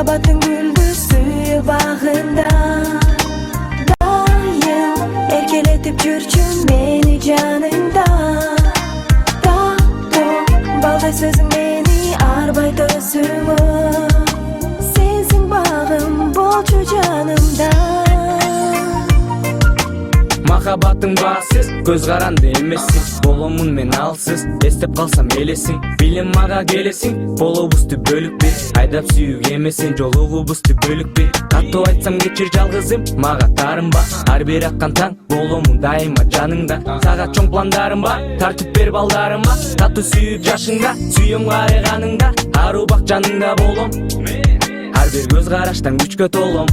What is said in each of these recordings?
Махаббаттың гүлдүсү багында дайым эркелетип жүрчү мени жаныңда. Балдай сөзүң мени арбайт өзүңө, сенсиң багым, болчу жанымда. Махаббаттың баасыз, көз каранды эмессиң. Боломун мен алсыз, эстеп калсам элесиң. Билим мага келесиң, болобузду бөлүкпү. Айдап сүйүүг эмесин, жолугубузду бөлүкпү. Каттуу айтсам кечир жалгызым, мага таарынба. Ар бир аккан таң, боломун дайыма жаныңда. Сага чоң пландарым бар, тартып бер балдарыма. Таттуу сүйүп жашыңда, сүйөм карыганыңда. Ару бак жаныңда болом. Ар бир көз караштан күчкө толом.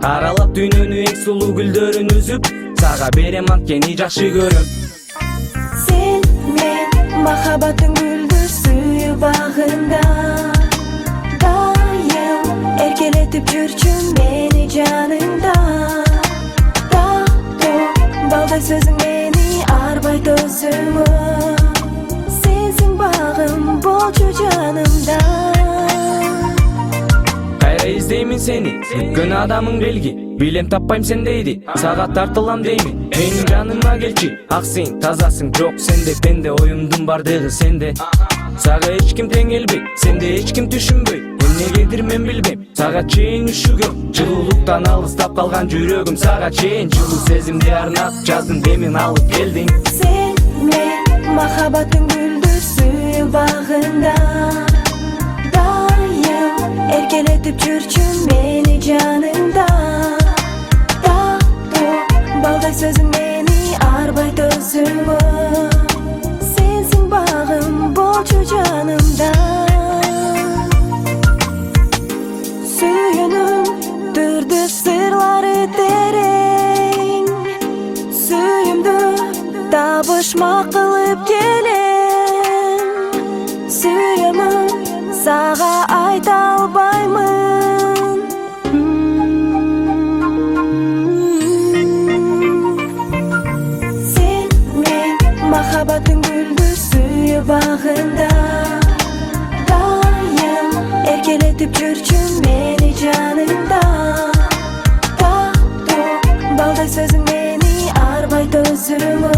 Аралап дүйнөнү эң сулуу гүлдөрүн үзүп, сага берем анткени жакшы көрөм. Сен мен махаббаттың гүлдүсү багында дайым эркелетип жүрчү мени жаныңда. Балдай сөзүң мени арбайт өзүңө, сенсиң багым, болчу жанымда. Кайра издеймин сени, бүткөн адамың белги. Билем таппайм сендейди, сага тартылам деймин. Менин жаныма келчи, ак сен тазасың, жок сенде. Менде оюмдун бардыгы сенде. Сага эч ким тең келбейт, сенде эч ким түшүнбөйт. Эмнегедир мен билбейм, сага чейин үшүгөм. Жылуулуктан алыстап калган жүрөгүм сага чейин. Жылуу сезимди арнап жаздым, демин алып келдиң. Сен мен махаббаттың гүлдүсү багында дайым эркелетип жүрчү мени жаныңда. Балдай сөзүң мени арбайт өзүңө, сенсиң багым, болчу жанымда. Сүйүүнүн түрдү сырлары терең, сүйүмдү табышмак кылып келем. Сүйөмүн, сага айта албаймын. Махаббаттың гүлдүсү багында дайым эркелетип жүрчү мени жаныңда. Балдай сөзүң мени арбайт өзүңө,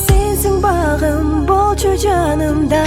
сенсиң багым, болчу жанымда.